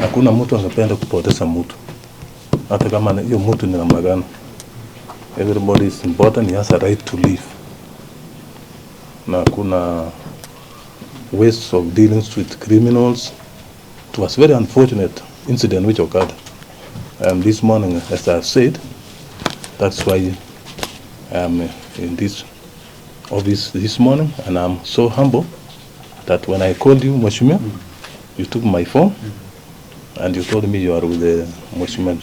Hakuna mtu angependa kupoteza mtu, hata kama hiyo mtu ni namna gani. Everybody is important, he has a right to live. Na kuna ways of dealing with criminals. It was very unfortunate incident which occurred this morning, as I said. That's why I am in this office this morning, and I'm so humble that when I called you, Mheshimiwa, you took my phone and you told me you are with the Mheshimiwa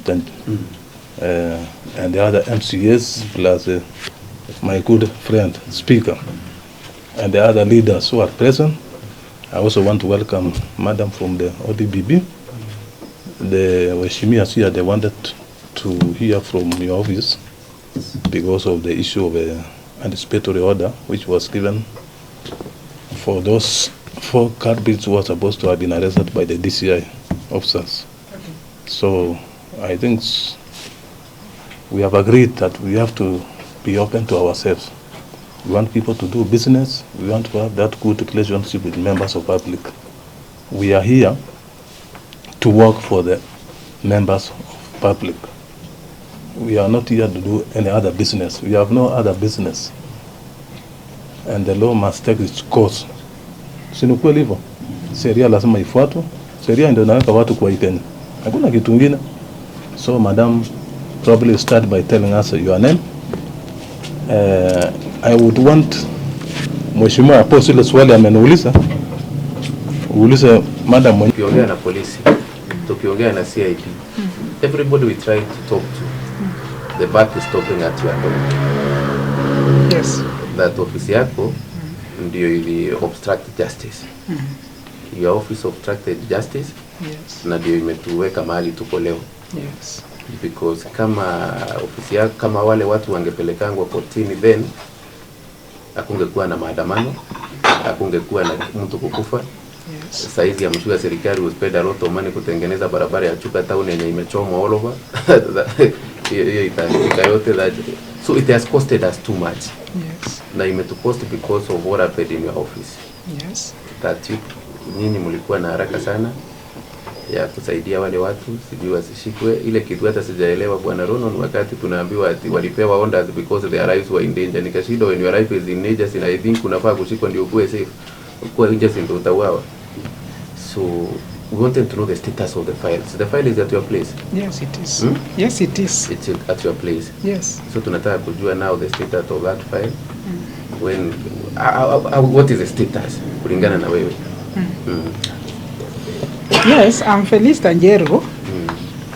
and the other MCS plus my good friend, Speaker, and the other leaders who are present. I also want to welcome Madam from the ODBB. The Mheshimiwa here, they wanted to hear from your office because of the issue of anticipatory order which was given for those 4 culprits who were supposed to have been arrested by the DCI officers. Okay. So I think we have agreed that we have to be open to ourselves. We want people to do business. We want to have that good relationship with members of public. We are here to work for the members of public. We are not here to do any other business. We have no other business. And the law must take its course. Si ni kweli hivyo? Sheria lazima ifuatwe. Sheria ndio inaweka watu kwa Kenya. Hakuna kitu kingine. So Madam, probably start by telling us your name. I would want Mheshimiwa apose ile swali ameniuliza. Uulize Madam mwenye. Tukiongea na polisi, tukiongea na CID, everybody we try to talk to, the back is stopping at your door. Yes. That office yako ndio ili obstruct justice. Your office obstructed justice. Yes. Na ndio imetuweka mahali tuko leo. Yes. Because kama ofisi yako, kama wale watu wangepelekangwa kotini, then hakungekuwa na maandamano, hakungekuwa na mtu kukufa. Yes. Saizi ya mshuga serikali will spend a lot of money kutengeneza barabara ya Chuka town yenye imechomwa all over. Hiyo itafika yote that. So it has costed us too much. Yes. Na imetucost because of what happened in your office. Yes. That nyinyi mlikuwa na haraka sana ya kusaidia wale watu, sijui wasishikwe. Ile kitu hata sijaelewa Bwana Ronon, wakati tunaambiwa ati walipewa orders because their lives were in danger. Nikashinda, when your life is in danger, and I think unafaa kushikwa ndio kuwe safe. Kwa nje ndio utawawa. So we wanted to know the status of the files. The file is at your place? Yes, it is. Yes, it is. It's at your place? Yes. So tunataka kujua now the status of that file. When what is the status kulingana na wewe? Yes, I'm Felice Tanjero,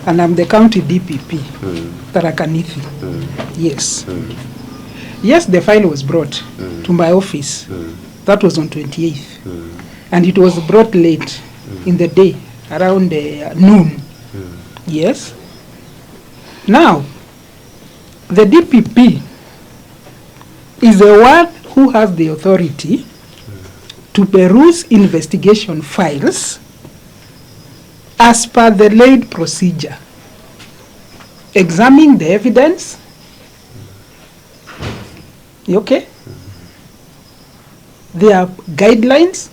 and I'm the county DPP, Tarakaniti. Yes. Yes, the file was brought to my office. That was on 28th. And it was brought late in the day, around noon. Yes. Now, the DPP is the one who has the authority to peruse investigation files as per the laid procedure, examine the evidence. Okay? There are guidelines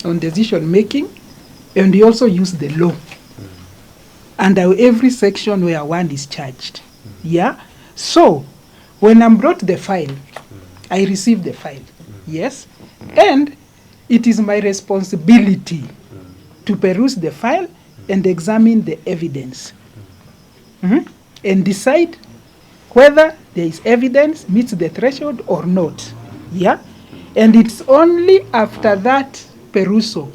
on decision making, and we also use the law under every section where one is charged. Yeah? So, when I'm brought the file, I receive the file. Yes? And it is my responsibility to peruse the file and examine the evidence. And decide whether there is evidence meets the threshold or not. Yeah? And it's only after that perusal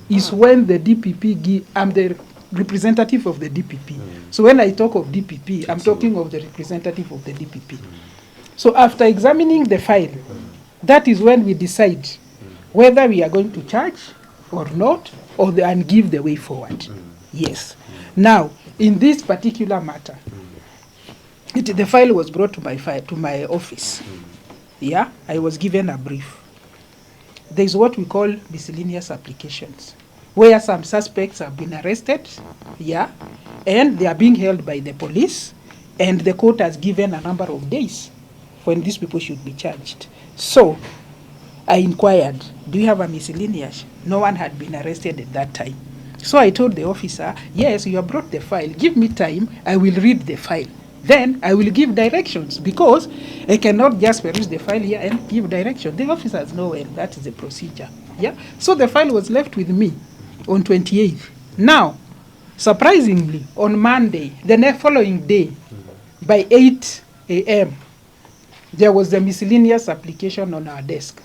is when the DPP I'm the representative of the DPP. So when I talk of DPP, I'm talking of the representative of the DPP. So after examining the file, that is when we decide whether we are going to charge or not, and give the way forward. Yes. Now, in this particular matter, the file was brought to my office. Yeah, I was given a brief. There is what we call miscellaneous applications, where some suspects have been arrested, yeah, and they are being held by the police, and the court has given a number of days when these people should be charged. So, I inquired, do you have a miscellaneous? No one had been arrested at that time. So I told the officer, yes, you have brought the file. Give me time. I will read the file. Then I will give directions, because I cannot just peruse the file here and give direction. The officers know, well, that is the procedure. Yeah. So the file was left with me on 28th. Now, surprisingly, on Monday, the following day, by 8 a.m., there was a miscellaneous application on our desk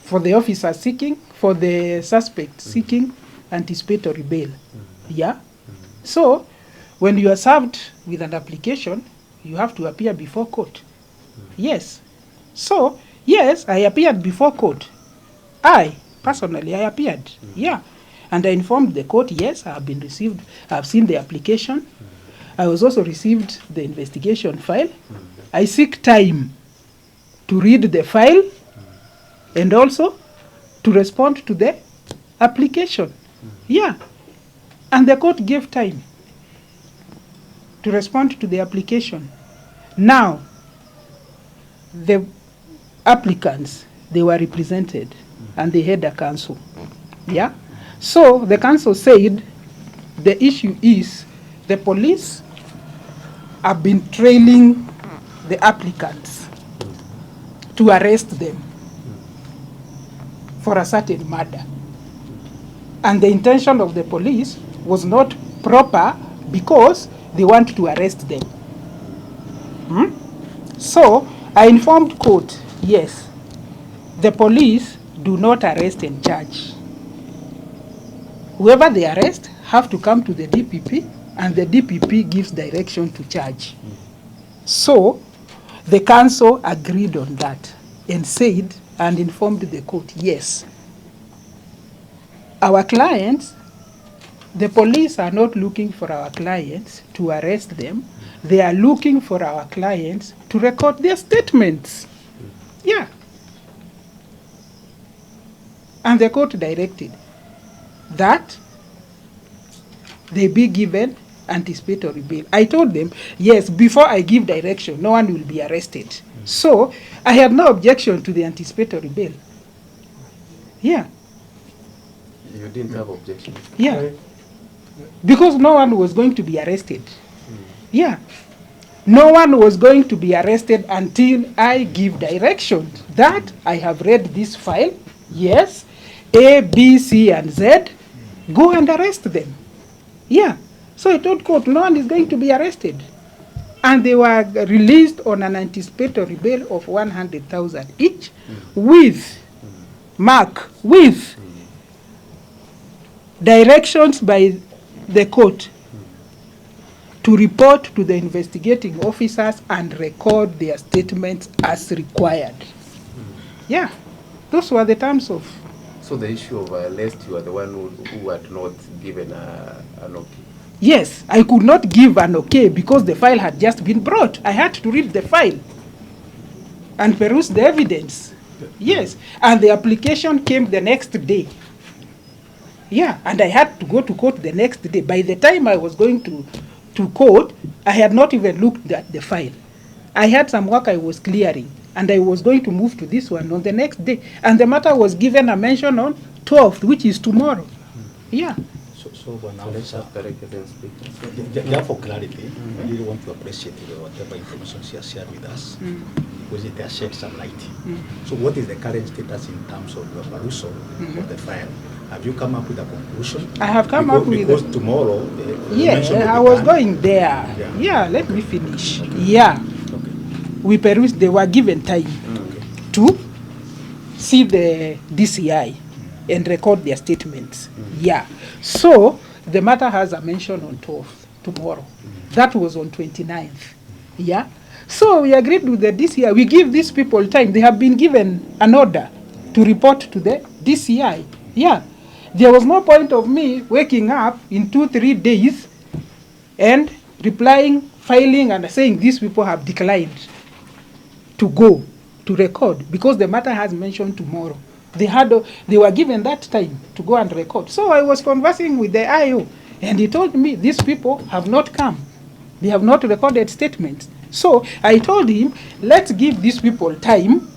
for the officer seeking, for the suspect seeking anticipatory bail. Yeah. So, when you are served with an application, you have to appear before court. Yes. So, yes, I appeared before court. Personally, I appeared. Yeah. And I informed the court, yes, I have seen the application. I was also received the investigation file. I seek time to read the file and also to respond to the application. Yeah. And the court gave time to respond to the application. Now, the applicants, they were represented and they had a counsel. Yeah. So the counsel said the issue is the police have been trailing the applicants to arrest them for a certain murder. And the intention of the police was not proper because they want to arrest them. So I informed court, yes, the police do not arrest and charge. Whoever they arrest have to come to the DPP, and the DPP gives direction to charge. So the council agreed on that and said and informed the court, yes, our clients, the police are not looking for our clients to arrest them. They are looking for our clients to record their statements. Yeah. And the court directed that they be given anticipatory bail. I told them, yes, before I give direction, no one will be arrested. So I had no objection to the anticipatory bail. Yeah. You didn't have objection? Yeah. Because no one was going to be arrested. Yeah. No one was going to be arrested until I give direction that I have read this file. Yes. A, B, C, and Z. Go and arrest them. Yeah. So I told court, no one is going to be arrested. And they were released on an anticipatory bail of 100,000 each with directions by the court to report to the investigating officers and record their statements as required. Yeah, those were the terms of. So the issue of arrest, you are the one who had not given an okay? Yes, I could not give an okay because the file had just been brought. I had to read the file and peruse the evidence. Yes, and the application came the next day. Yeah, and I had to go to court the next day. By the time I was going to court, I had not even looked at the file. I had some work I was clearing, and I was going to move to this one on the next day. And the matter was given a mention on 12th, which is tomorrow. Yeah. So now, Let's have correct and speak. just for clarity, I really want to appreciate whatever information she has shared with us, because it has shed some light. So what is the current status in terms of your perusal of the file? Have you come up with a conclusion? I have come up with. Because tomorrow. I was going there. Yeah, let me finish. Okay. Yeah. Okay. We perused, they were given time to see the DCI and record their statements. Yeah. So the matter has a mention on 12th, tomorrow. That was on 29th. Yeah. So we agreed with the DCI. We give these people time. They have been given an order to report to the DCI. Yeah. There was no point of me waking up in 2-3 days and replying, filing, and saying these people have declined to go to record because the matter has mentioned tomorrow. They were given that time to go and record. So I was conversing with the IO, and he told me these people have not come. They have not recorded statements. So I told him, let's give these people time,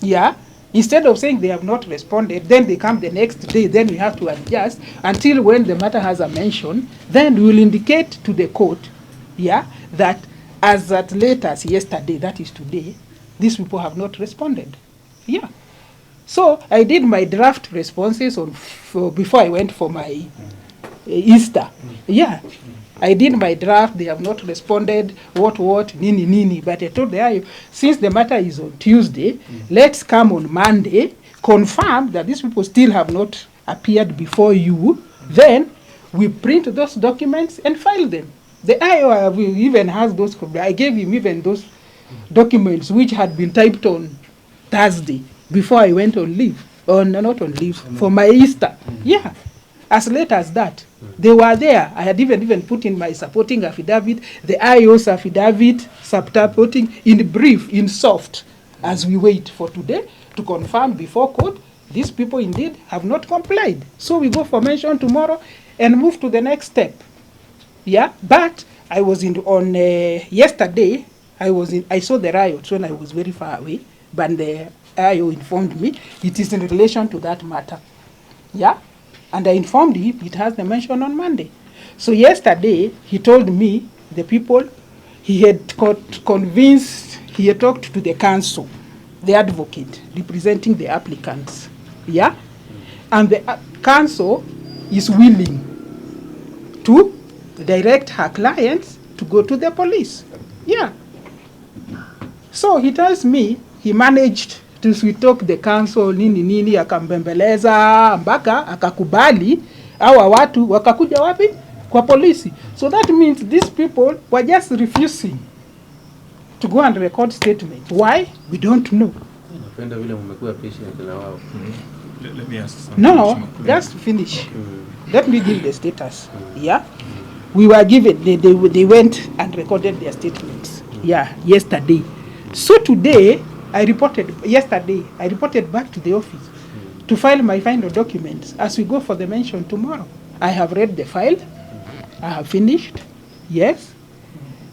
yeah, Instead of saying they have not responded, then they come the next day, then we have to adjust until when the matter has a mention, then we will indicate to the court, yeah, that as at late as yesterday, that is today, these people have not responded. Yeah. So I did my draft responses before I went for my Easter. Yeah. I did my draft, they have not responded, what, nini. But I told them, since the matter is on Tuesday, let's come on Monday, confirm that these people still have not appeared before you, then we print those documents and file them. The IO even has those, I gave him even those documents which had been typed on Thursday before I went on leave, not on leave, for my Easter. Yeah, as late as that. They were there. I had even put in my supporting affidavit, the IO's affidavit, supporting in brief, in soft, as we wait for today to confirm before court, these people indeed have not complied. So we go for mention tomorrow and move to the next step. Yeah, but I was yesterday, I saw the riots when I was very far away, but the IO informed me it is in relation to that matter. Yeah. And I informed him it has the mention on Monday. So yesterday, he told me, the people, he had convinced, he had talked to the council, the advocate, representing the applicants. Yeah? And the council is willing to direct her clients to go to the police. Yeah. So he tells me he managed to sweet talk the council nini akambembeleza mpaka akakubali hawa watu wakakuja wapi kwa polisi. So that means these people were just refusing to go and record statement. Why? We don't know. Napenda vile mmekuwa patient na wao. Let me ask something. No, just finish. Let me give the status. Yeah, we were given. They went and recorded their statements. Yeah, yesterday. So today I reported back to the office to file my final documents as we go for the mention tomorrow. I have read the file. I have finished. Yes.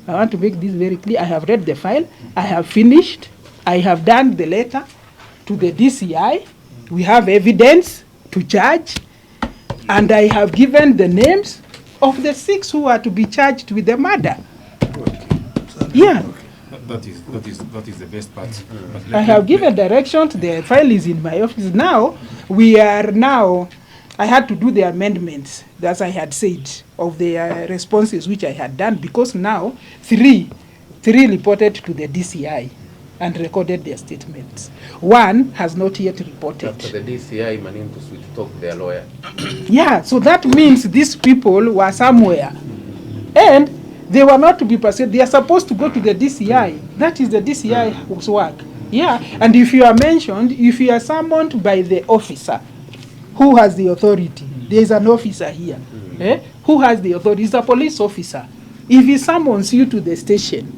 I want to make this very clear. I have read the file. I have finished. I have done the letter to the DCI. We have evidence to charge. And I have given the names of the 6 who are to be charged with the murder. Yeah. That is the best part. I have given directions. The file is in my office now. I had to do the amendments, as I had said, of the responses which I had done, because now three reported to the DCI and recorded their statements. 1 has not yet reported. After the DCI managed to switch talk their lawyer. Yeah, so that means these people were somewhere. And they were not to be pursued. They are supposed to go to the DCI. That is the DCI's work. Yeah, and if you are mentioned, if you are summoned by the officer who has the authority, there is an officer here. Who has the authority? It's a police officer. If he summons you to the station,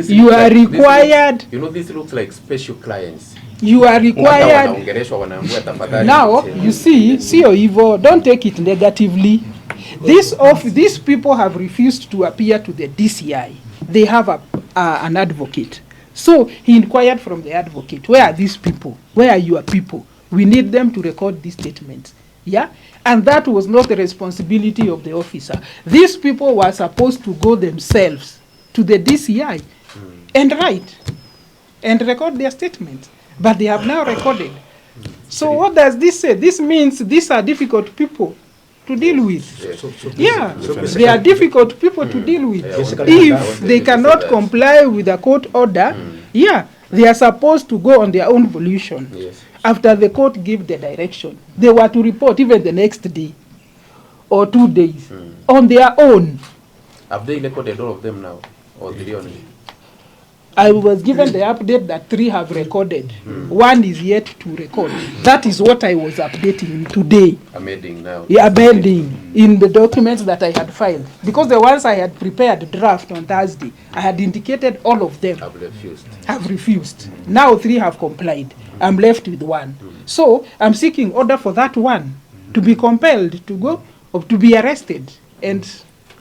you are required. This looks like special clients. You are required. Now, you see, or evil, don't take it negatively. These people have refused to appear to the DCI. They have an advocate. So he inquired from the advocate, where are these people? Where are your people? We need them to record these statements. Yeah? And that was not the responsibility of the officer. These people were supposed to go themselves to the DCI and write and record their statements. But they have now recorded. So what does this say? This means these are difficult people to deal with. They are difficult people to deal with. If they cannot comply with a court order, they are supposed to go on their own volition. After the court give the direction, they were to report even the next day or 2 days on their own. Have they recorded all of them now, or 3 only? I was given the update that 3 have recorded. 1 is yet to record. That is what I was updating today. Amending now. Yeah, amending in the documents that I had filed. Because the ones I had prepared draft on Thursday, I had indicated all of them have refused. Now 3 have complied. I'm left with 1. So I'm seeking order for that 1 to be compelled to go, or to be arrested and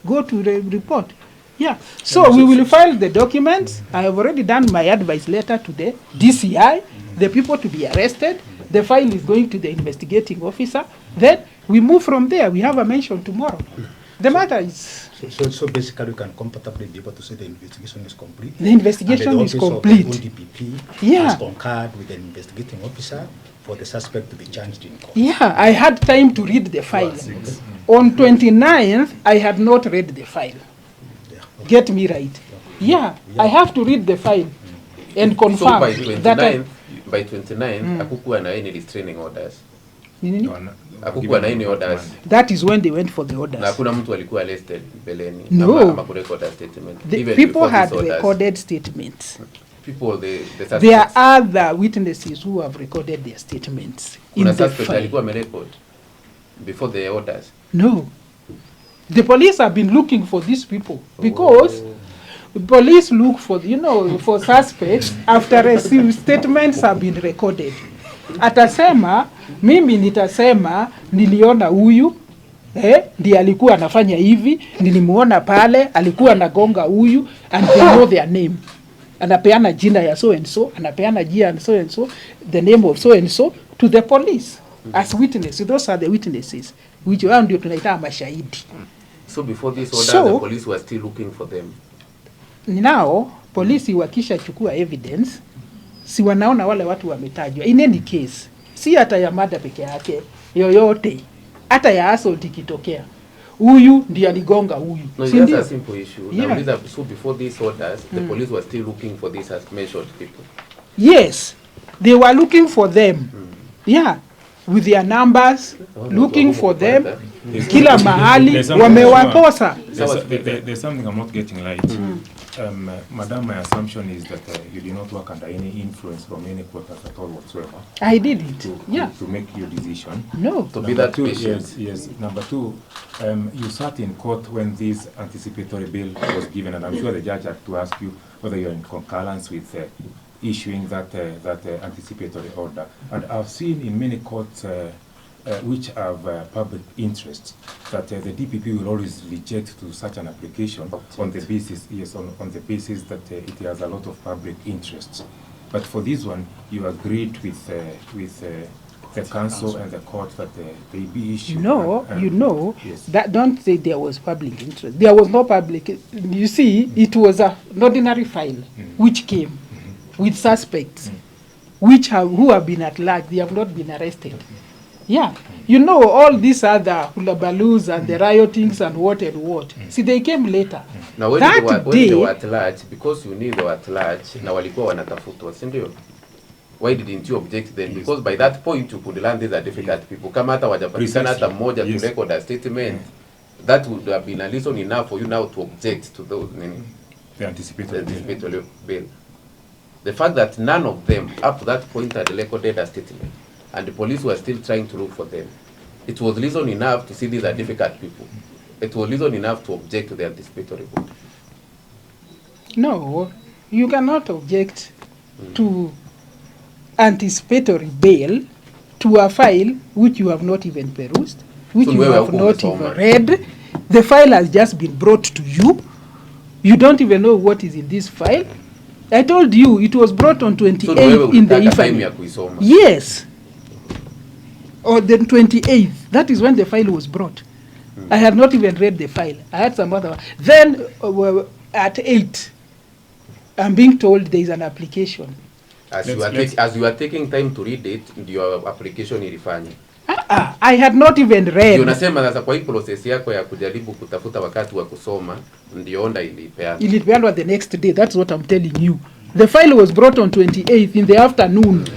go to the report. Yeah, so we will file the documents. I have already done my advice letter to the DCI. the people to be arrested. The file is going to the investigating officer. Then we move from there. We have a mention tomorrow. The matter is... So basically, you can comfortably be able to say the investigation is complete. The investigation is complete. And the ODPP has concurred with the investigating officer for the suspect to be charged in court. Yeah, I had time to read the file. On 29th, I had not read the file. Yeah. Get me right. Yeah, I have to read the file and confirm So by 29, that by 29, hakukuwa na any restraining orders. Nini? Hakukuwa na any orders. That is when they went for the Na orders. hakuna mtu alikuwa arrested mbeleni. No. Ama kurecord a statement. The Even people before had these orders. recorded statements. People, the suspects. There are other witnesses who have recorded their statements in Kuna the suspect file. alikuwa amerecord before the orders. No. The police have been looking for these people because police look for, for suspects after a statements have been recorded. Atasema, mimi nitasema niliona huyu, ndiye alikuwa anafanya hivi, nilimuona pale, alikuwa anagonga huyu, and they know their name. Anapeana jina ya so and so, anapeana jina ya so and so, the name of so and so to the police as witnesses. Those are the witnesses, which wao ndio tunaita mashahidi. So before this order, the police were still looking for them. Now, polisi wakisha chukua evidence, si wanaona wale watu wametajwa. In any case, si hata ya mada peke yake, yoyote, hata ya assault ikitokea, huyu ndiye aligonga huyu. No, Si that's ndio? a simple issue. Yeah. Now, so before these orders, the police were still looking for these as mentioned people. Yes, they were looking for them. Yeah, with their numbers, looking for them. Kila mahali wamewakosa. There's something I'm not getting right. Madam, my assumption is that you did not work under any influence from any quarters at all whatsoever. I did it. To make your decision. No. To be that two, patient. yes. Number two, you sat in court when this anticipatory bail was given, and I'm sure the judge had to ask you whether you're in concurrence with issuing that anticipatory order. And I've seen in many courts which have public interests that the DPP will always reject to such an application on the basis, on the basis that it has a lot of public interests. But for this one, you agreed with the council and the court that they be issued. No, yes. that don't say there was public interest. There was no public. You see, it was an ordinary file which came with suspects, who have been at large. They have not been arrested. Yeah, all these other hulabalus and the riotings and what and what. See, they came later. Now when they were at large, because you knew they were at large, na walikuwa wanatafutwa, si ndio? Why didn't you object then? Because by that point you could learn these are difficult people. Kama hata wajapatikana hata mmoja to record a statement, that would have been a reason enough for you now to object to those the anticipatory bail. The fact that none of them up to that point had recorded a statement, and the police were still trying to look for them, it was reason enough to see these are difficult people. It was reason enough to object to the anticipatory bail. No, you cannot object to anticipatory bail to a file which you have not even perused, which you have not even read. The file has just been brought to you. You don't even know what is in this file. I told you it was brought on 28th in the evening. Yes. Or the 28th. That is when the file was brought. I had not even read the file. I had some other one. Then at 8, I'm being told there is an application. As you are taking time to read it, your application ilifanya. I had not even read. Unasema sasa kwa hii process yako ya kujaribu kutafuta wakati wa kusoma ndio onda ilipeana. Ilipeanwa the next day. That's what I'm telling you. The file was brought on 28th in the afternoon.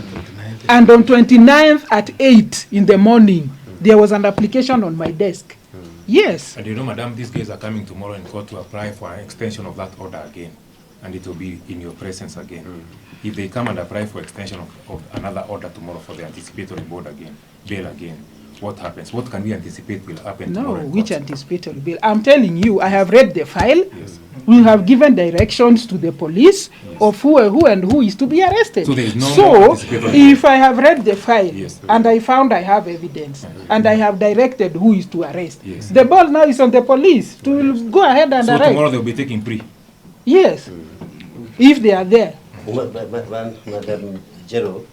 And on 29th at 8 in the morning, there was an application on my desk. Yes. And madam, these guys are coming tomorrow in court to apply for an extension of that order again. And it will be in your presence again. If they come and apply for extension of another order tomorrow for the anticipatory bail again, what happens? What can we anticipate will happen tomorrow? No, which anticipatory bail? I'm telling you, I have read the file. Yes. We have given directions to the police of who and who is to be arrested. So there is no if I have read the file and I found I have evidence and I have directed who is to arrest, the ball now is on the police to go ahead and arrest. So tomorrow they'll be taking plea? Yes, if they are there. Jero,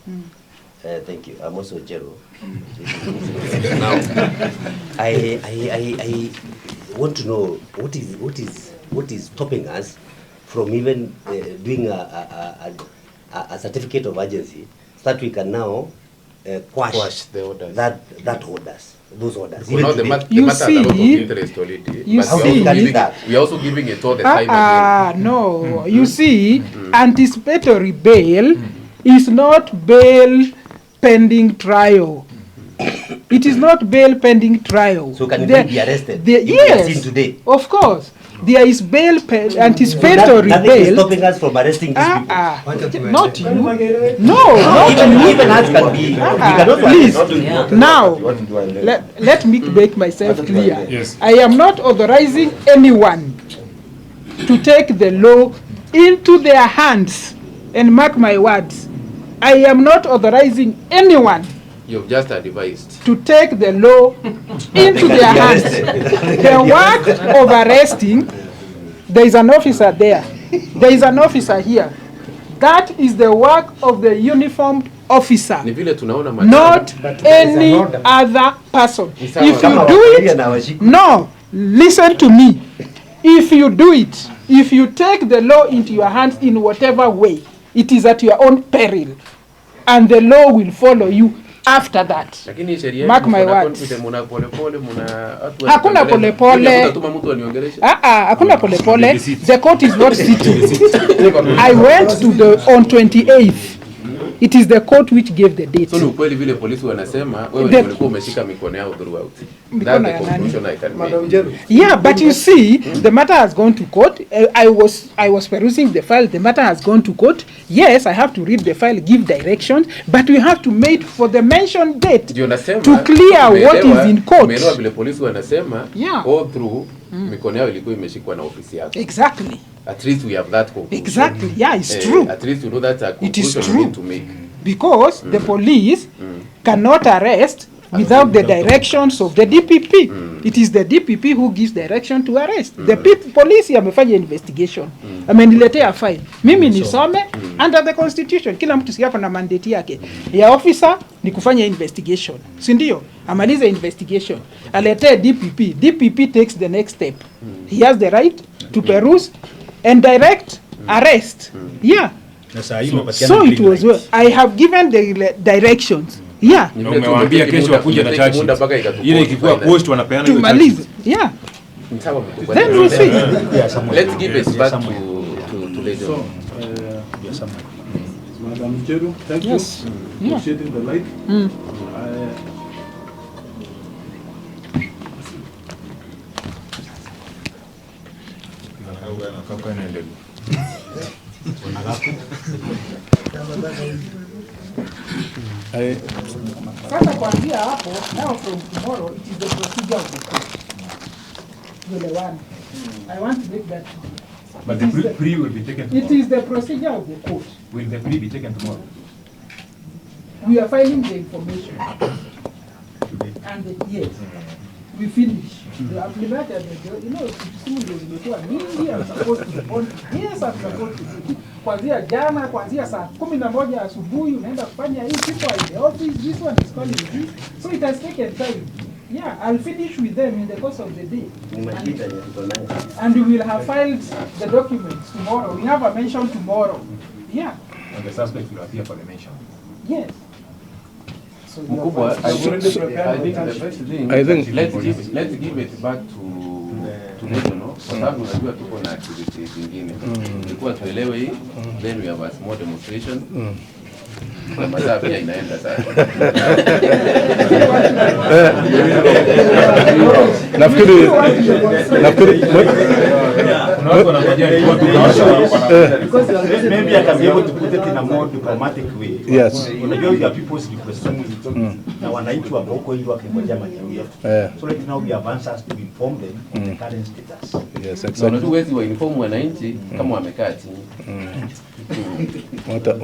thank you. I'm also Jero. Now, I want to know what is stopping us from even doing a certificate of urgency, so that we can now quash the orders. Those orders. Well, the Even matter You has a lot of see- interest already. you But see- we are also giving it all the time again. No. You see, anticipatory bail is not bail pending trial. It is not bail pending trial. So can There- we be arrested? there- If we are yes, seen today. of course. There is bail anticipatory Nothing is bail. stopping us from arresting these people. Not you. No, not you. Even us can be. We cannot Please, arrest. now, let me make myself clear. Yes. I am not authorizing anyone to take the law into their hands. And mark my words, I am not authorizing anyone You've just advised. to take the law into their hands. The work of arresting, there is an officer there. There is an officer here. That is the work of the uniformed officer, Ni vile tunaona not any other person. If you Kama do wakulia it, na washiki. no, listen to me. If you do it, if you take the law into your hands in whatever way, it is at your own peril, and the law will follow you after that. Lakini sheria Mark yetu my mna words. confidence, mna polepole, mna watu Hakuna wanatembelea. polepole. Mimi hakuna tuma mtu aniongeleshe. Hakuna pole pole. The court is not sitting. I went to on 28th. It is the court which gave the date. So ni ukweli vile polisi wanasema wewe The- ndio ulikuwa umeshika mikono yao throughout. Mikono That's ya the nani? conclusion I can make. Yeah, but you see, the matter has gone to court. I was perusing the file. The matter has gone to court. Yes, I have to read the file, give directions, but we have to make for the mentioned date Ndio nasema to clear what is in court. Umeelewa vile polisi wanasema Yeah. all through mikono yao ilikuwa imeshikwa na ofisi yako. Exactly. At least we have that conclusion. Exactly. Yeah, it's true. At least you know that's a It is conclusion true. we need to make. Because the police cannot arrest without the directions of the DPP. It is the DPP who gives direction to arrest. The police yamefanya investigation. Ameniletea file. Mimi nisome under the constitution. Kila mtu siako na mandate yake. Ya officer ni kufanya investigation. Si ndio? Amalize investigation. Aletee DPP. DPP takes the next step. He has the right to peruse and direct arrest. Yeah. So it was well. I have given the directions. Yeah. Ni Na vile tu umewaambia tumepiki kesho muda- wakuje na tumepiki charge muda sheet. mpaka ikatupost Ile ikikuwa finally. post wanapeana hiyo charge Tumalize. sheet. Yeah. Ni sawa mtu kwa Then we'll see. Let's give it back to Legend. So, Madam Jeru, thank Yes. you Yeah. for shedding the light. Kaka inaendelea. Sasa kuanzia hapo, now from tomorrow, it is the procedure of the court. Tuelewane. I want to make that clear. But the pre will be taken It tomorrow. is the procedure of the court. Will the pre be taken tomorrow? We are filing the information. And yes, we finish. The applicant and the, you know, simu ndio zimekuwa mingi, I'm supposed to respond. Yes, I'm supposed to do it. Kuanzia jana, kuanzia saa 11 asubuhi, unaenda kufanya hii, people are in the office, this one is calling this. So it has taken time. Yeah, I'll finish with them in the course of the day. And we will have filed the documents tomorrow. We have a mention tomorrow. Yeah, And the suspect will appear for the mention. yes. Mkubwa, I think the best thing, I think- let's give it back to Legend, no? Kwa sababu unajua tuko na activities zingine. Tulikuwa tuelewe hii, then we have a small demonstration. Na masaa pia inaenda sasa. Nafikiri Kuna watu wanangojea report Maybe I can be able to put it in a more diplomatic way. Yes. Unajua you are people's representatives. Na wananchi wako huko ili wakingojea majibu yetu. Yeah. So right now we have answers to inform them of the current status. Yes, Na exactly. unajua huwezi wainform wananchi kama wamekaa chini.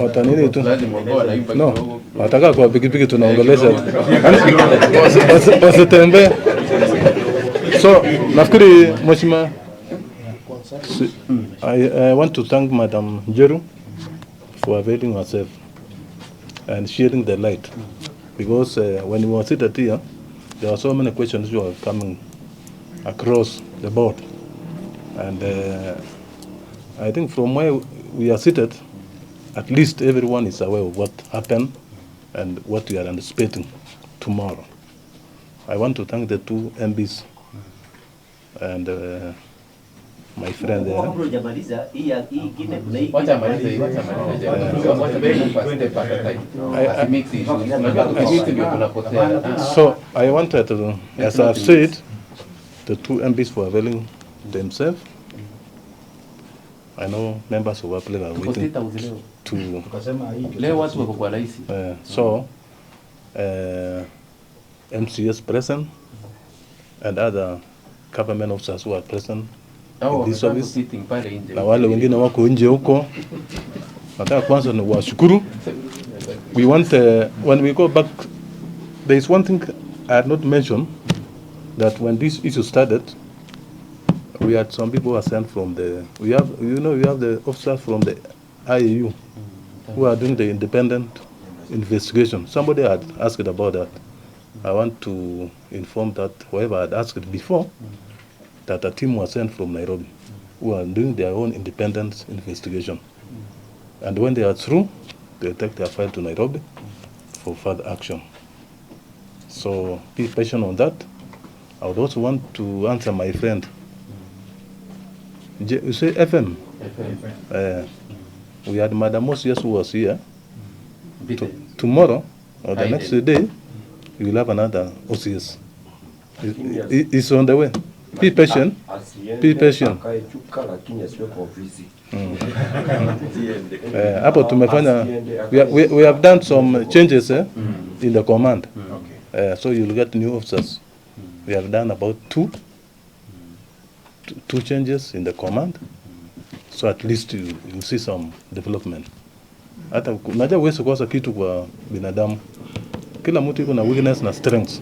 Wata nini tu? Lazima wao wanaimba No, kidogo. wataka kwa pikipiki tunaongelesha. Wasitembee. So, nafikiri mheshimiwa, I want to thank Madam Jeru for availing herself. and sharing the light. Because when we were seated here, there were so many questions which were coming across the board. And I think from where we are seated, at least everyone is aware of what happened and what we are anticipating tomorrow. I want to thank the two MBs and my friend there. So I wanted to, as I've said, the two MBs for availing themselves. I know members of Apple are waiting to. So MCS present and other government officers who are present in this service. Na wale wengine wako nje huko. Nataka kwanza ni washukuru. We want when we go back, there is one thing I had not mentioned, that when this issue started, we had some people who are sent from the, we have the officers from the IAU who are doing the independent investigation. Somebody had asked about that. I want to inform that whoever had asked before, that a team was sent from Nairobi who are doing their own independent investigation. And when they are through, they take their file to Nairobi for further action. So be patient on that. I would also want to answer my friend. You say FM? FM. We had Madam Moses who was here. Tomorrow, or the next day, we will have another OCS. It's on the way. Be patient. Be patient. Hapo tumefanya, we have done some changes in the command. So you'll get new officers. We have done about two changes in the command. So at least you'll see some development. Hata unajua uweze kukosa kitu kwa binadamu. Kila mtu yuko na weakness na strengths.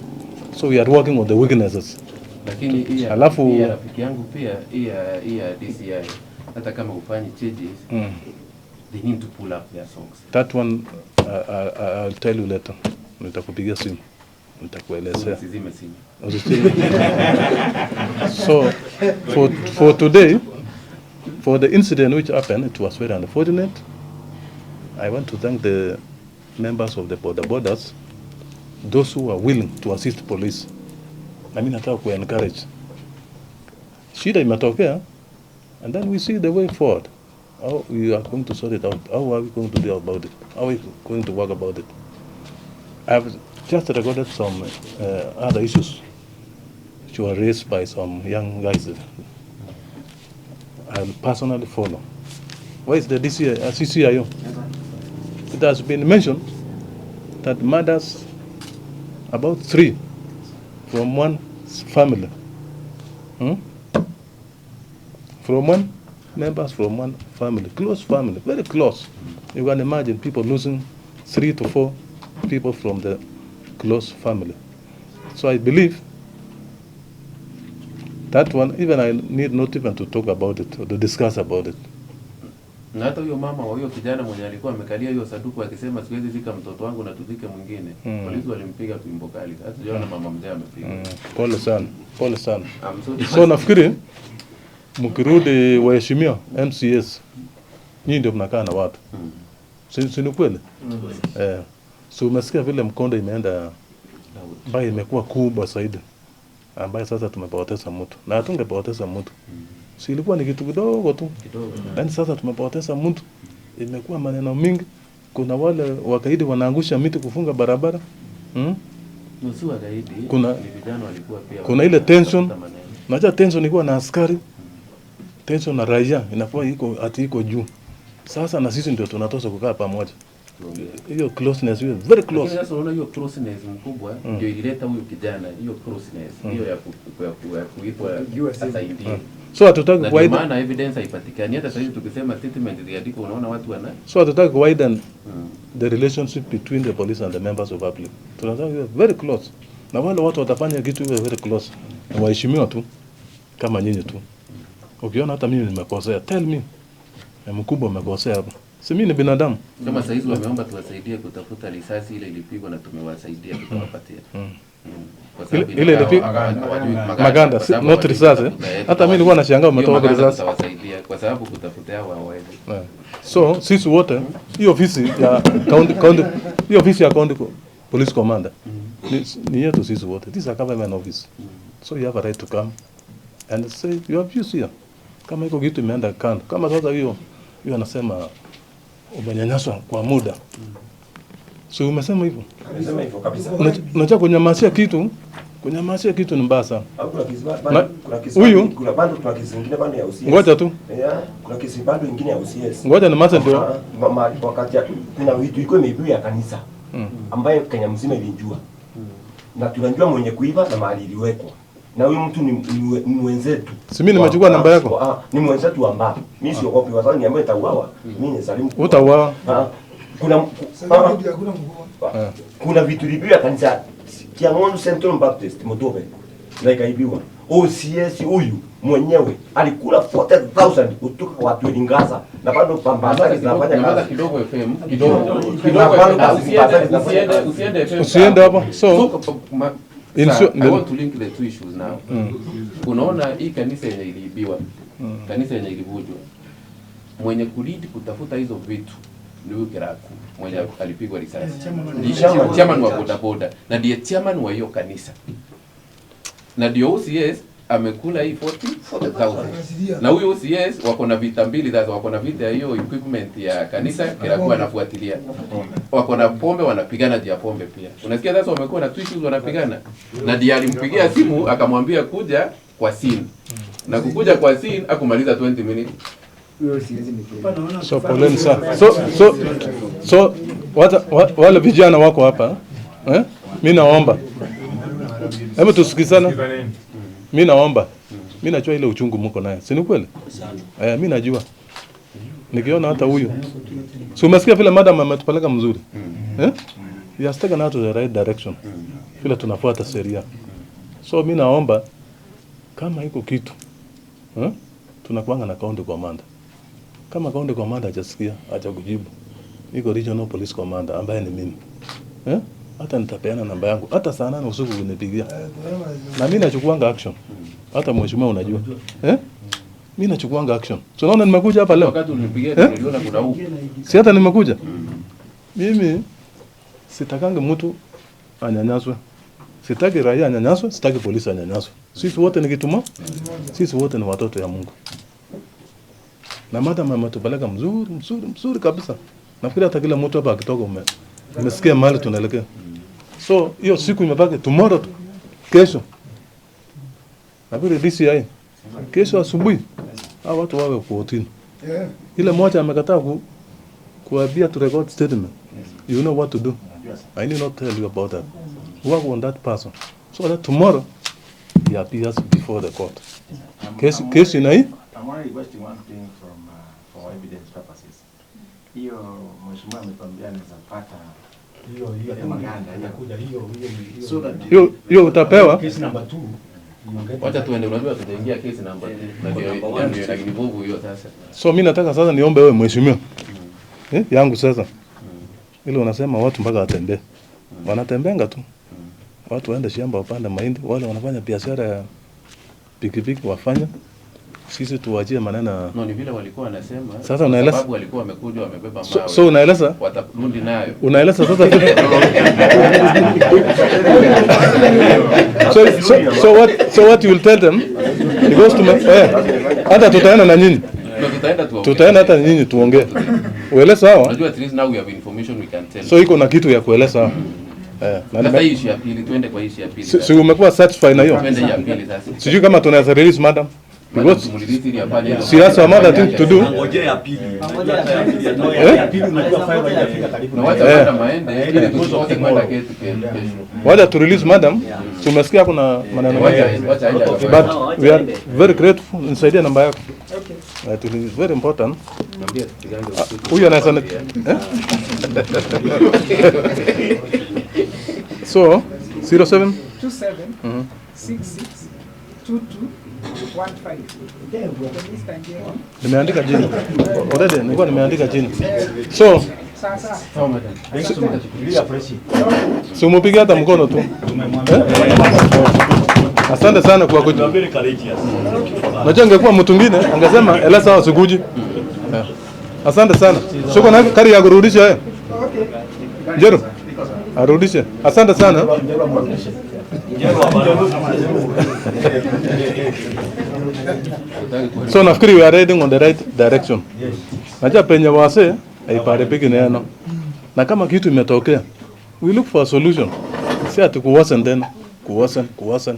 So we are working on the weaknesses. Lakini hii rafiki yangu pia hii DCI hata kama ufanye changes, they need to pull up their songs. That one I'll tell you later. Nitakupigia simu. Nitakuelezea. Usizime simu. So for today, for the incident which happened, it was very unfortunate. I want to thank the members of the borders, those who are willing to assist police. I mean, nataka ku encourage. Shida imetokea, and then we see the way forward. How we are going to sort it out. How are we going to do about it? How are we going to work about it? I have just recorded some other issues which were raised by some young guys. I'll personally follow. Where is the CCIO? It has been mentioned that murders, about 3 from one family. From one, members from one family, close family, very close. You can imagine people losing 3 to 4 people from the close family. So I believe that one, even I need not even to talk about it or to discuss about it. Na hata huyo mama wa huyo kijana mwenye alikuwa amekalia hiyo sanduku akisema siwezi zika mtoto wangu na tuzike mwingine. Polisi walimpiga fimbo kali. Hata jiona mama mzee amepiga. Pole sana. Pole sana. So nafikiri mkirudi waheshimiwa MCS, nyinyi ndio mnakaa na watu. Si ni kweli? So umesikia vile mkondo imeenda ambayo imekuwa kubwa zaidi, ambayo sasa tumepoteza mtu na hatungepoteza mtu. Si ilikuwa ni kitu kidogo tu. Yaani sasa tumepoteza mtu. Imekuwa maneno mingi. Kuna wale wakaidi wanaangusha miti kufunga barabara. Nusu wakaidi. Kuna vijana walikuwa pia. Kuna ile tension. Unajua tension ilikuwa na askari. Tension na raia inakuwa iko juu. Sasa na sisi ndio tunatosa kukaa pamoja. Hiyo closeness, hiyo very close. Lakini sasa unaona hiyo closeness mkubwa ndio ilileta huyo kijana, hiyo closeness hiyo ya kuitwa sasa ndio. So hatutaki widen, maana evidence haipatikani. Hata sasa tukisema statement iliandikwa, unaona watu wana. So hatutaki widen the relationship between the police and the members of public. Tunataka iwe very close. Na wale watu watafanya kitu iwe very close. Na waheshimiwa tu kama nyinyi tu. Ukiona hata mimi nimekosea, tell me. Mkubwa umekosea hapa. Si mimi ni binadamu. Kama sasa hizi wameomba tuwasaidie kutafuta risasi ile ilipigwa na tumewasaidia tutawapatia. Ile ilipigwa maganda, not risasi. Hata mimi nilikuwa nashangaa umetoa risasi. Tutawasaidia kwa sababu kutafuta hao hawawezi. So sisi wote hiyo ofisi ya county police commander ni yetu sisi wote. This is a government office. So you have a right to come and say you have views here. Kama iko kitu imeenda kando. Kama sasa hiyo anasema umenyanyaswa kwa muda. So umesema hivyo? Amesema hivyo kabisa. Unataka kunyamazia kitu ni mbaya sana. Huyu kuna bando kuna kesi nyingine bando ya UCS. Ngoja tu. Kuna kesi bando nyingine ya UCS. Ngoja na masa ndio. Wakati kuna vitu iko imeibiwa ya kanisa ambayo Kenya mzima ilijua. Na tunajua mwenye kuiba na mahali iliwekwa. Na huyu mtu ni mwenzetu. Si mimi nimechukua namba yako. Ni mwenzetu ambao mimi siogopi kwa sababu niambaye tauawa. Mimi ni Salimu. Utauawa. Kuna vitu vilivyo kanisa Kiangondo Central Baptist Mutembei na ikaibiwa. OCS huyu mwenyewe alikula 40,000 kutoka kwa watu Lingaza na bado pambana zinafanya kazi kidogo FM usiende hapa. So I want to link the two issues now. Unaona hii kanisa yenye iliibiwa, kanisa yenye ilivujwa, mwenye kulidi kutafuta hizo vitu ni huyu Kiraku mwenye alipigwa risasi. Ndiye chairman wa bodaboda na ndiye chairman wa hiyo kanisa. Na ndio OCS amekula hii 40,000. Na huyo OCS wako na vita mbili sasa, wako na vita ya hiyo equipment ya kanisa, Kiraku anafuatilia. Wako na pombe wanapigana juu ya pombe pia. Unasikia sasa wamekuwa na issues wanapigana. Na ndiye alimpigia simu akamwambia kuja kwa scene. Na kukuja kwa scene akumaliza 20 minutes. So poleni sana. So wale vijana wako hapa mimi naomba. Hebu tusikizane. Mimi naomba. Mimi najua ile uchungu mko naye. Si ni kweli? Mimi najua. Nikiona hata huyu. So umesikia vile madam ametupeleka mzuri. He has taken us to the right direction. Vile tunafuata sheria. So mimi naomba kama iko kitu tunakuanga na county commander. Kama county commander hajasikia, hajakujibu. Iko regional police commander ambaye ni mimi. Hata nitapeana namba yangu. Hata saa 8 usiku unipigia. Na mimi nachukuanga action. Hata mheshimiwa unajua. Mimi nachukuanga action. So naona nimekuja hapa leo. Wakati unipigia niliona kuna huko. Si hata nimekuja. Mimi sitakange mtu anyanyaswe. Sitaki raia anyanyaswe, sitaki polisi anyanyaswe. Sisi wote ni kituma. Sisi wote ni watoto ya Mungu. Na madam ametupeleka mzuri kabisa. Nafikiri hata kila mtu hapa akitoka umesikia mahali tunaelekea. So hiyo siku imebaki tomorrow tu. Kesho. Nafikiri DCI. Kesho asubuhi hao watu wawe kuotini. Ile mmoja amekataa kuambia to record statement. You know what to do. I need not tell you about that. Work on that person. So that tomorrow he appears before the court. Case in I. I'm only requesting one thing for evidence purposes. Hiyo mheshimiwa ametuambia anaweza pata hiyo maganda inakuja hiyo hiyo utapewa case number 2. Wacha tuende, unajua tutaingia case number 2 na ndio na kibovu hiyo sasa. So mimi nataka sasa niombe wewe mheshimiwa. Yangu sasa. Ile unasema watu mpaka watembee. Wanatembenga tu. Watu waende shamba wapande mahindi, wale wanafanya biashara ya pikipiki wafanya. Sisi tuwajie maneno. No, ni vile walikuwa wanasema. Sasa unaeleza sababu walikuwa wamekuja wamebeba mawe. So unaeleza? Watarundi nayo. Unaeleza sasa. So what you will tell them? Because hata tutaenda na nyinyi. Tutaenda hata nyinyi tuongee. Ueleza hawa. Unajua at least now we have information we can tell. So iko na kitu ya kueleza hawa. Sasa hii ya pili twende kwa hii ya pili. Si umekuwa satisfied na hiyo? Twende ya pili sasa. Sijui kama tunaweza release madam. Because she has some other thing to do. Ngoja ya pili. Ya pili unajua file haijafika karibu na wacha maende ili tusote kwenda kesho. Wacha to release madam.Tumesikia kuna maneno mengi. But we are very grateful. Nisaidia namba yako. It is very important. Huyu anasema So 07 27 66 22 Nimeandika jina. Already nilikuwa nimeandika jina. So so mupigia hata mkono tu. Asante sana kwa kuja. Najua angekuwa mtu mwingine angesema eleza wasikuji. Asante sana. Soko na kari ya kurudisha wewe. Jero. Arudishe. Asante sana. So nafikiri we are heading on the right direction. Najua penye wase haiparipiki neno. Na kama kitu imetokea, we look for a solution. Si ati kuwasen tena, kuwasen.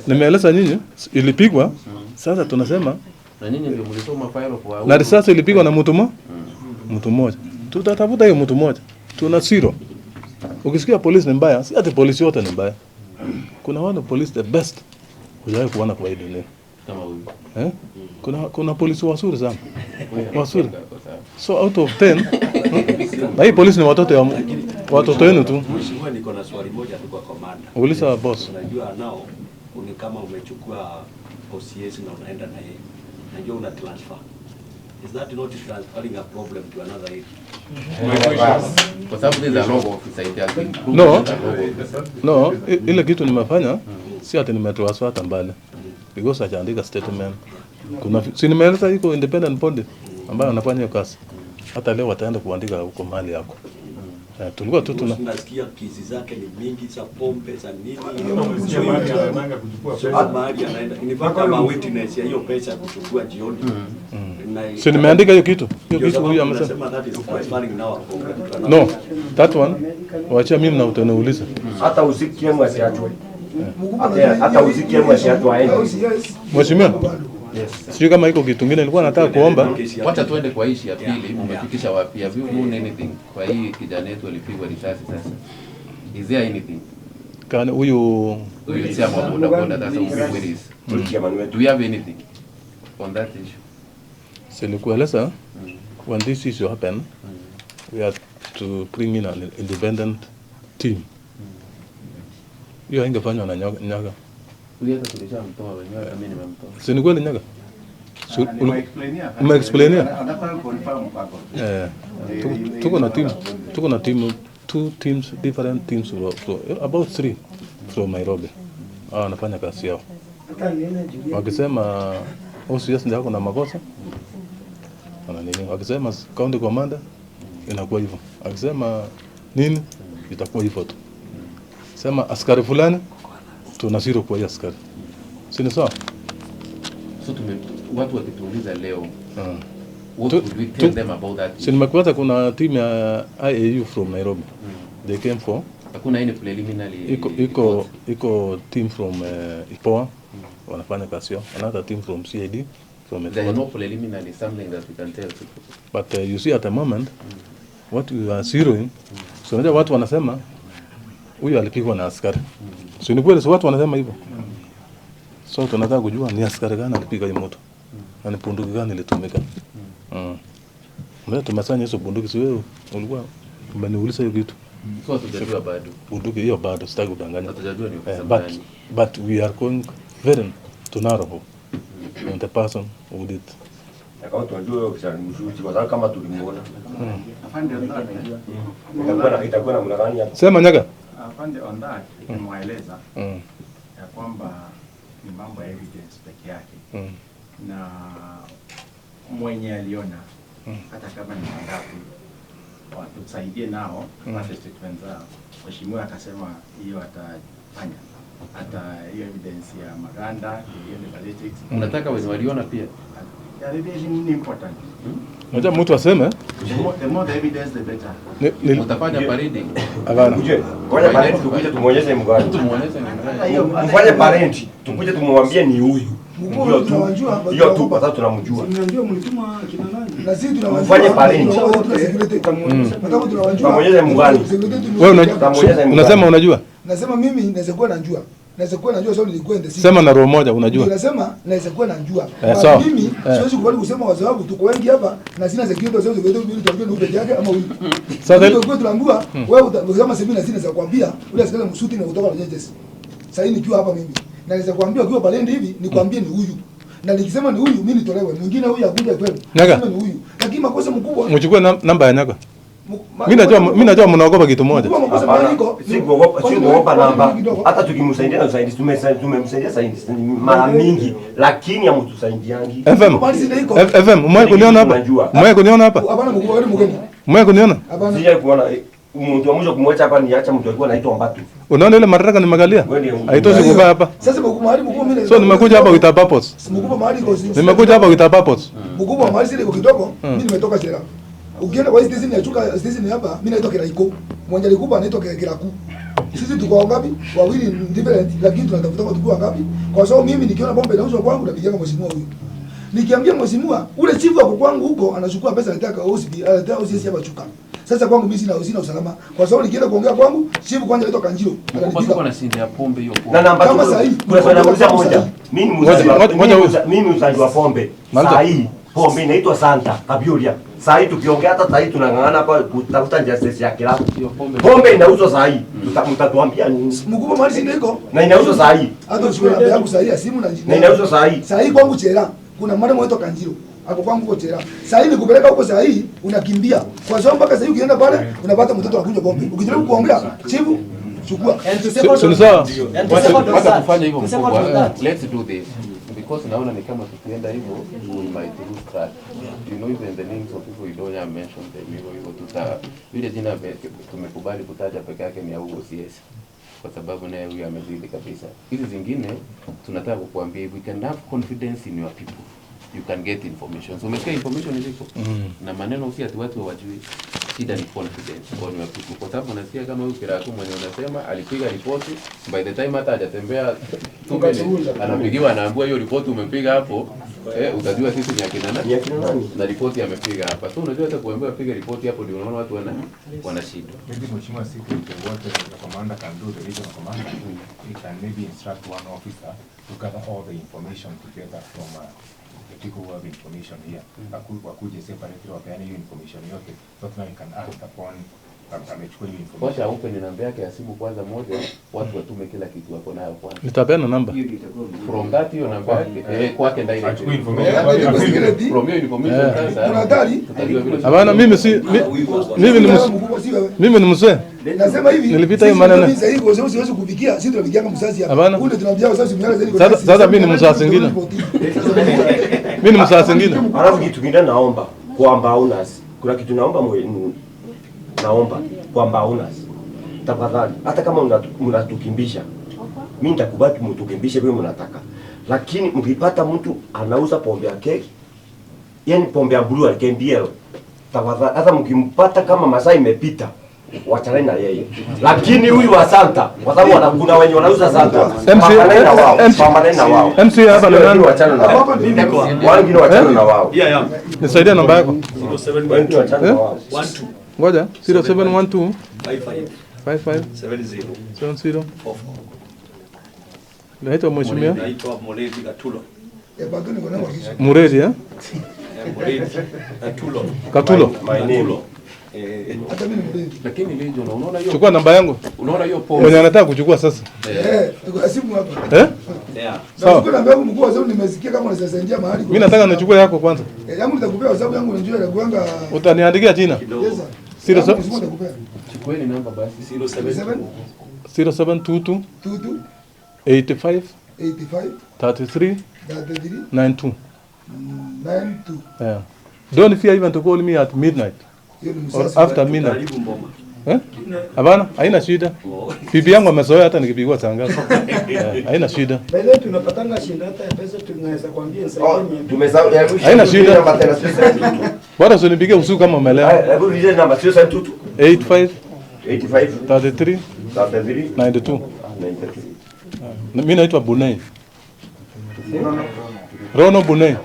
Nimeeleza nyinyi ilipigwa. Sasa tunasema na nyinyi ndio mlisoma file kwa na risasi ilipigwa na mtu mmoja. Tutatafuta hiyo mtu mmoja. Tuna zero. Ukisikia polisi ni mbaya, si ati polisi wote ni mbaya. Kuna wale polisi the best hujawahi kuona kwa hii dunia. kama huyu. Kuna polisi wazuri sana. Wazuri. So out of 10, na hii polisi ni watoto wenu tu. Mheshimiwa, niko na swali moja tu kwa komanda. Uliza boss. Unajua nao ni kama umechukua OCS na unaenda na yeye. Najua una transfer. Is that not transferring a problem to another area? Kwa sababu there is a law officer it. No, ile kitu nimefanya si ati nimetransfer hata mbali. Because hajaandika statement. Kuna si nimeeleza iko independent body ambayo anafanya hiyo kazi. Hata leo wataenda kuandika huko mali yako. Tulikuwa tu tunasikia kesi zake ni mingi za pombe za nini. Sio mahali anaenda. Ni kama witness ya hiyo pesa kuchukua jioni. Si nimeandika hiyo kitu. Hiyo kitu huyu amesema. No, that one wacha mimi na utaniuliza. Hata usikie mwasiachwe. Hata usikie mwasiachwe aende. Mheshimiwa. Yes. Sio kama iko kitu kingine nilikuwa nataka kuomba. Wacha tuende kwa ishi ya pili, umefikisha wapi? Have you done anything? Kwa hii kijana wetu alipigwa risasi sasa. Is there anything? Kana huyu sema boda sasa where is? Do we have anything on that issue? Silikueleza when this issue happen, we have to bring in an independent team. Hiyo ingefanywa na Nyaga. Ulienda tulishamtoa wenyewe, mimi nimemtoa. Si ni kweli Nyaga? Umeexplainia? Tuko na team, two teams, different teams, about 3 from Nairobi. Wanafanya kazi yao. Wakisema OCS ndio kuna makosa. Wana nini? Wakisema county commander inakuwa hivyo. Akisema nini itakuwa hivyo tu. Sema askari fulani tunasiro kwa askari. Si ni sawa? So watu wakituuliza leo what would we tell them about that? Si nimekuwa kuna team ya IAU from Nairobi. They came for hakuna any preliminary iko team from IPOA wanafanya kazi yao. Another team from CID from there is no preliminary something that we can tell people. But you see at the moment what we are zeroing, so unajua watu wanasema huyu alipigwa na askari. So ni kweli watu wanasema hivyo. So tunataka kujua ni askari gani alipiga hiyo moto. Na ni bunduki gani ilitumika. Mbona tumesanya hizo bunduki si wewe ulikuwa umeniuliza hiyo kitu. Kwa tujajua bado. Bunduki hiyo bado sitaki kudanganya. Tujajua ni ofisa but we are going very to narrow on the person who did. Kama tunajua ofisa ni mshuti kwa sababu kama tulimuona. Afande on that. Itakuwa na mlangani hapo. Sema Nyaga. Afande on that nimwaeleza ya kwamba ni mambo ya evidence peke yake. Na mwenye aliona hata kama ni wangapi watusaidie nao wapate statement zao. Mheshimiwa akasema hiyo atafanya. Hata hiyo evidence ya maganda, hiyo ni ballistics. Unataka wewe waliona pia? Yeah, evidence ni important. Unajua mtu aseme The more the evidence the better. Utafanya parading. Hapana. Ngoja parent tukuje tumuonyeshe mgani. Tumuonyeshe ni Mfanye parent tukuje tumwambie ni huyu. Hiyo tu kwa sababu tunamjua. Tunajua mlituma kina nani? Na sisi tunawajua. Mfanye parent. Tumuonyeshe mgani. Wewe unasema unajua? Nasema mimi naweza kuwa najua. Naweza kuwa najua sababu nilikuwa ndani. Sema na roho moja unajua. Nasema naweza kuwa najua. Sawa. Mimi siwezi kubali kusema kwa sababu tuko wengi hapa na sina security sasa ndio mimi tuambie ni peke yake ama huyu. Sasa ndio tunaambiwa wewe utasema sasa mimi na sina za kuambia ule askari msuti na kutoka kwenye jeshi. Sasa hii nikiwa hapa mimi. Na naweza kuambia ukiwa Balendi hivi nikwambie ni huyu. Na nikisema ni huyu mimi nitolewe. Mwingine huyu akuja kwenu. Nasema ni huyu. Lakini makosa mkubwa. Mchukue namba ya Nyaga. Mimi najua mnaogopa kitu moja. Si kuogopa namba. Hata tukimsaidia na usaidizi tumemsaidia saidizi mara mingi lakini hamtusaidiangi. FM, umewahi kuniona hapa? Umewahi kuniona hapa? Hapana mkubwa wewe mgeni. Umewahi kuniona? Sija kuona mtu wa mwisho kumwacha hapa niacha mtu alikuwa anaitwa Mbatu. Unaona ile madaraka nimekalia? Haitoshi kukaa hapa. Sasa mahali mkubwa mimi. So nimekuja hapa with a purpose. Mkubwa mahali iko. Nimekuja hapa with a purpose. Mkubwa mahali sile iko kidogo, mimi nimetoka Sera. Ukienda kwa station ya Chuka station hapa, mimi naitwa Kiraiko. Mwenye alikuwa anaitwa Kiraku. Sisi tuko ngapi? Wawili different lakini tunatafuta kwa tukua ngapi? Kwa sababu mimi nikiona pombe inauzwa kwangu napigia mheshimiwa huyu. Nikiambia mheshimiwa, ule chifu wako kwangu huko anachukua pesa anataka OCB, anataka OCS hapa Chuka. Sasa kwangu mimi sina usalama. Kwa sababu nikienda kuongea kwangu, chifu kwanza anaitwa Kanjiro. Ananipiga kwa nashinda pombe hiyo pombe. Na namba kama sasa hivi kuna swali moja. Mimi mzaji wa pombe. Sasa hii pombe inaitwa Santa Kabiuria. Sasa hii tukiongea hata sasa hii tunang'ang'ana hapa kutafuta justice ya kila. Pombe inauzwa sasa hii. Mtatuambia nini? Mkubwa mali si ndiko. Na inauzwa sasa hii. Hata usiwe na yangu sasa hii simu na inauzwa sasa hii. Sasa hii kwangu Chera. Kuna mwana mwaitwa Kanjiro. Hapo kwangu huko Chera. Sasa hii nikupeleka huko sasa hii unakimbia. Kwa sababu mpaka sasa hii ukienda pale unapata mtoto anakunywa pombe. Ukijaribu kuongea, chifu chukua. Hata kufanya hivyo mkubwa. Let's do this. Because naona ni kama tukienda hivyo we might lose track. You know even the names of people you don't have mentioned them hivyo tuta vile jina tumekubali kutaja peke yake ni au OCS. Kwa sababu naye huyu amezidi kabisa. Hizi zingine tunataka kukuambia we can have confidence in your people. You can get information. So umesikia information iliko. Na maneno si ati watu hawajui. Shida ni confidence on your people. Kwa sababu unasikia kama huyu Kiraku mwenye unasema alipiga ripoti by the time hata hajatembea anapigiwa anaambiwa hiyo ripoti umepiga hapo utajua sisi ni akina nani na ripoti amepiga hapa. So unajua hata kuambiwa piga ripoti hapo ndio unaona watu wana shida. Maybe mheshimiwa siku what the commander can do, the regional commander he can maybe instruct one officer to gather all the information together from the people who have information here. Wakuje separately wapeane hiyo information yote so that we can act upon amechukua hiyo information. Washa open namba yake ya simu kwanza moja, watu watume kila kitu wako nayo kwanza. Nitapeana namba. From that hiyo namba yake kwake ndani achukue information. From hiyo information sasa. Kuna hatari. Hapana mimi ni mzee. Nasema hivi. Nilipita hiyo maneno. Sasa hivi kwa sababu siwezi kufikia, sisi tunapigia mzazi hapa. Ule tunaambia wazazi mnyale zaidi. Sasa mimi ni mzazi mwingine. Mimi ni mzazi mwingine. Alafu kitu kingine naomba kwamba unas. Kuna kitu naomba kwamba unas. Tafadhali hata kama mnatukimbisha. Mimi nitakubali mtukimbishe vile mnataka. Lakini mkipata mtu anauza pombe ya keki, yani pombe ya blue KBL. Tafadhali hata mkimpata kama masaa imepita wachana na yeye. Lakini huyu wa Santa kwa sababu kuna wenye wanauza Santa. Pambana na wao. MC hapa na nani wachana na wao. Wengine wachana na wao. Nisaidia namba yako. 0712 wachana na wao. 12. Ngoja 0712 55 70 Naitwa mheshimiwa. Naitwa Moredi Gatulo. Muredi Katulo. My name. Lakini Legion unaona hiyo. Chukua namba yangu. Unaona hiyo pombe. Mwenye anataka kuchukua sasa. Tuko simu hapa. Sawa. Chukua namba yangu mkuu, sababu nimesikia kama unasaidia mahali. Mimi nataka nichukue yako kwanza. Yangu nitakupea sababu yangu unajua ya kuanga. Utaniandikia jina. Yes sir. Chukueni namba basi 0722 85 33 92. Yeah. Don't fear even to call me at midnight or after midnight. Hapana, haina shida. Bibi yangu amezoea hata nikipigwa saa ngapi. Haina shida. Bale tunapatanga shida hata pesa tunaweza kuambia sasa. Tumesahau haina shida. Bora usinipigie usiku kama umelewa. Hebu rudie namba 0722 85 33 92. Mimi naitwa Bunei. Rono Bunei.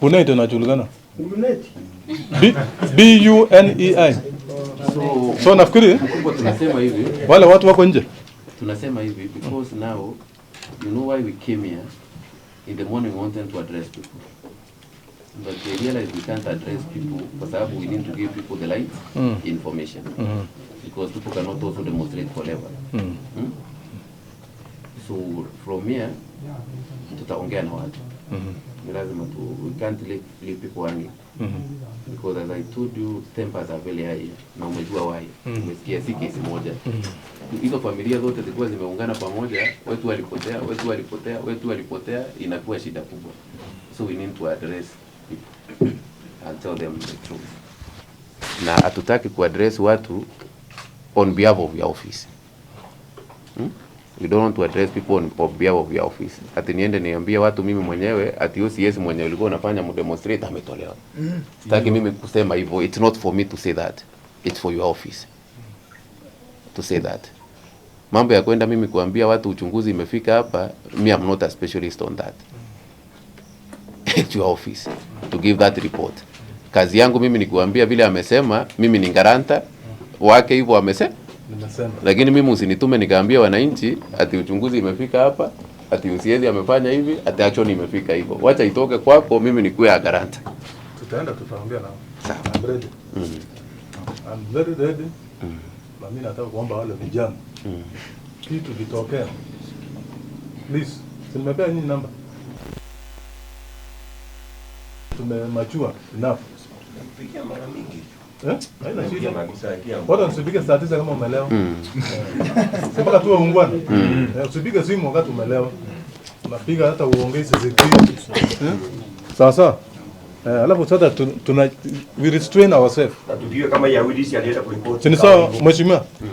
Bunei ndio najulikana. BUNEI. So nafikiri tunasema hivi. Wale watu wako nje. Tunasema hivi because now you know why we came here. In the morning we wanted to address people. But they realize we can't address people kwa sababu we need to give people the right information. Because people cannot also demonstrate forever. So from here tutaongea na watu. Ni lazima we can't leave people hanging. Because as I told you, tempers are very high. Na umejua why. Umesikia si kesi moja. Hizo familia zote zilikuwa zimeungana pamoja, wetu walipotea, inakuwa shida kubwa. So we need to address people and tell them the truth. Na hatutaki kuaddress watu on behalf of your office. We don't want to address people on behalf of your office. Ati niende niambie watu mimi mwenyewe ati OCS mwenyewe ulikuwa unafanya demonstrate ametolewa. Sitaki mimi kusema hivyo. It's not for me to say that. It's for your office to say that. Mambo ya kwenda mimi kuambia watu uchunguzi imefika hapa, me I'm not a specialist on that. It's your office to give that report. Kazi yangu mimi ni kuambia vile amesema, mimi ni garanta wake hivyo amesema. Lakini mimi usinitume nikaambia wananchi ati uchunguzi imefika hapa, ati usiezi amefanya hivi, ati action imefika hivyo. Wacha itoke kwako, mimi nikuwe garanta. Tutaenda tutaongea nao. I'm ready. I'm very ready. Na mimi nataka kuomba wale vijana. Kitu kitokea. Please, simepea nini namba? Tumemachua enough. Pigia mara mingi. Haina shida. Bora usipige saa 9 kama umelewa. Sema tu ungwana. Usipige simu wakati umelewa. Unapiga hata uongeze zikii. Sawa. Alafu sasa we restrain ourselves. Na tujue kama Yahudi si alienda kuripoti. Ni sawa mheshimiwa.